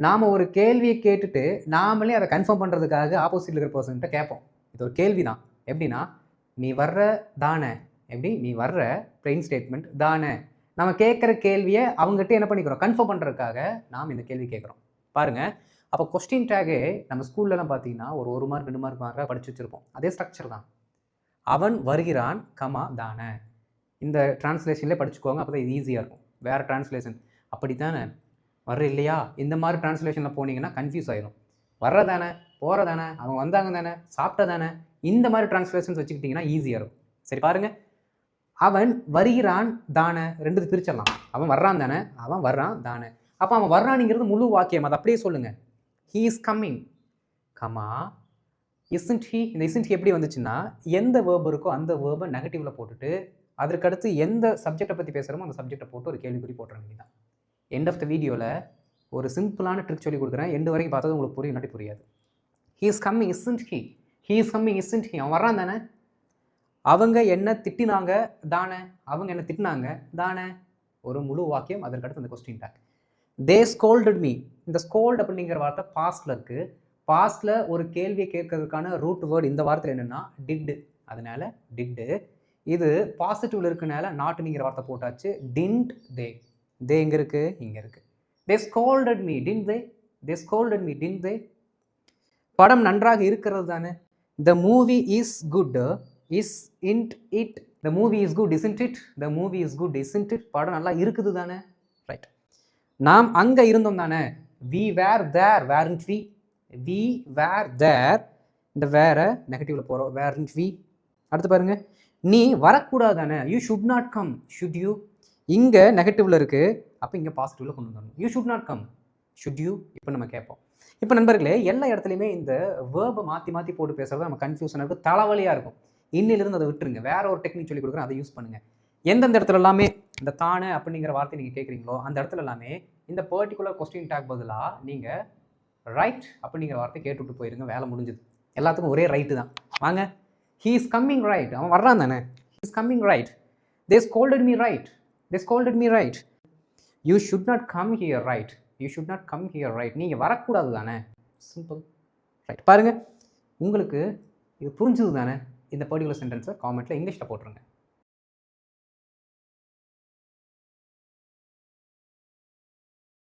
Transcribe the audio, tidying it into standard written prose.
நாம் ஒரு கேள்வியை கேட்டுட்டு நாமளே அதை கன்ஃபார்ம் பண்ணுறதுக்காக ஆப்போசிட்டில் இருக்கிற பர்சன்கிட்ட கேட்போம். இது ஒரு கேள்வி தான். எப்படின்னா, நீ வர்ற தானே, எப்படி நீ வர்ற பிரெயின் ஸ்டேட்மெண்ட் தானே. நம்ம கேட்குற கேள்வியை அவங்ககிட்ட என்ன பண்ணிக்கிறோம், கன்ஃபார்ம் பண்ணுறதுக்காக நாம் இந்த கேள்வி கேட்குறோம். பாருங்கள், அப்போ கொஸ்டின் டேகே நம்ம ஸ்கூல்லலாம் பார்த்தீங்கன்னா ஒரு மார்க் 2 மார்க்காக படித்து வச்சுருப்போம். அதே ஸ்ட்ரக்சர் தான். அவன் வருகிறான் கமா தானே. இந்த டிரான்ஸ்லேஷன்லேயே படிச்சுக்கோங்க, அப்போ தான் இது ஈஸியாக இருக்கும். வேறு டிரான்ஸ்லேஷன் அப்படி தானே, வர்ற இல்லையா, இந்த மாதிரி டிரான்ஸ்லேஷனில் போனீங்கன்னா கன்ஃபியூஸ் ஆயிடும். வர்ற தானே, போகிற தானே, அவங்க வந்தாங்க தானே, சாப்பிட்ட தானே, இந்த மாதிரி டிரான்ஸ்லேஷன்ஸ் வச்சுக்கிட்டிங்கன்னா ஈஸியாக இருக்கும். சரி பாருங்கள், அவன் வருகிறான் தானே, ரெண்டு பிரிச்சிடலாம். அவன் வர்றான் தானே, அவன் வர்றான் தானே. அப்போ அவன் வர்றானுங்கிறது முழு வாக்கியம், அதை அப்படியே சொல்லுங்கள். He is coming comma isn't he. இந்த இஸ்ன்ட் ஹீ எப்படி வந்துச்சுன்னா, எந்த வேர்ப் இருக்கோ அந்த வேர்பை நெகட்டிவில் போட்டுட்டு அதற்கடுத்து எந்த சப்ஜெக்டை பற்றி பேசுகிறோமோ அந்த சப்ஜெக்டை போட்டு ஒரு கேள்விக்குறி போட்டுற வேண்டியதான். எண்ட் ஆஃப் த வீடியோவில் ஒரு சிம்பிளான ட்ரிக் சொல்லி கொடுக்குறேன். எண்டு வரைக்கும் பார்த்தது உங்களுக்கு புரியும், இல்லாட்டி புரியாது. He is coming isn't he. He is coming isn't he. அவன் வர்றான் தானே. அவங்க என்ன திட்டினாங்க தானே, அவங்க என்ன திட்டினாங்க தானே. ஒரு முழு வாக்கியம், அதற்கடுத்து அந்த கொஸ்டின் டேக். தே ஸ்கோல்டட் மீ. இந்த ஸ்கோல்ட் அப்படிங்கிற வார்த்தை பாஸ்டில் இருக்குது. பாஸ்டில் ஒரு கேள்வியை கேட்கறதுக்கான ரூட் வேர்டு இந்த வார்த்தையில் என்னென்னா டிட்டு. அதனால டிட்டு. இது பாசிட்டிவ்ல இருக்கனால நாட்டுங்கிற வார்த்தை போட்டாச்சு. Tint they. தே எங்கே இருக்குது, இங்கே இருக்குது. They scolded me didn't they. They scolded me didn't they. படம் நன்றாக இருக்கிறது தானே. The movie is good isn't it. The movie is good isn't it. The movie is good isn't it. படம் நல்லா இருக்குது தானே. ரைட். நாம் அங்கே இருந்தோம் தானே. We were there weren't we. We were there. இந்த வேற நெகட்டிவில் போகிறோம், வேர்ன்ட் வி. அடுத்து பாருங்க, நீ வரக்கூடாது தானே. You should not come. Should you. இங்கே நெகட்டிவில் இருக்குது, அப்போ இங்கே பாசிட்டிவில் கொண்டு வரணும். You should not come, should you. இப்போ நம்ம கேட்போம். இப்போ நண்பர்களே, எல்லா இடத்துலையுமே இந்த வேர்பை மாற்றி மாற்றி போட்டு பேசுகிறது நம்ம கன்ஃபியூஷனாக இருக்கும், தலைவலியாக இருக்கும். இன்னிலிருந்து அதை விட்டுருங்க. வேற ஒரு டெக்னிக் சொல்லி கொடுக்குறேன், அதை யூஸ் பண்ணுங்கள். எந்தெந்த இடத்துல எல்லாமே இந்த தானே அப்படிங்கிற வார்த்தை நீங்கள் கேட்குறீங்களோ அந்த இடத்துல எல்லாமே இந்த பர்டிகுலர் கொஸ்டின் டேக் பதிலாக நீங்கள் ரைட் அப்படிங்கிற வார்த்தை கேட்டுவிட்டு போயிருங்க, வேலை முடிஞ்சுது. எல்லாத்துக்கும் ஒரே ரைட்டு தான். வாங்க, he is coming right. அவன் வர்றான் தானே. he is coming right. they scolded me right. they scolded me right. you should not come here right. you should not come here right. நீங்கள் வரக்கூடாது தானே. சிம்பிள். ரைட். பாருங்கள், உங்களுக்கு இது புரிஞ்சுது தானே. இந்த பர்டிகுலர் சென்டென்ஸை காமெண்ட்டில் இங்கிலீஷில் போட்டுருங்க.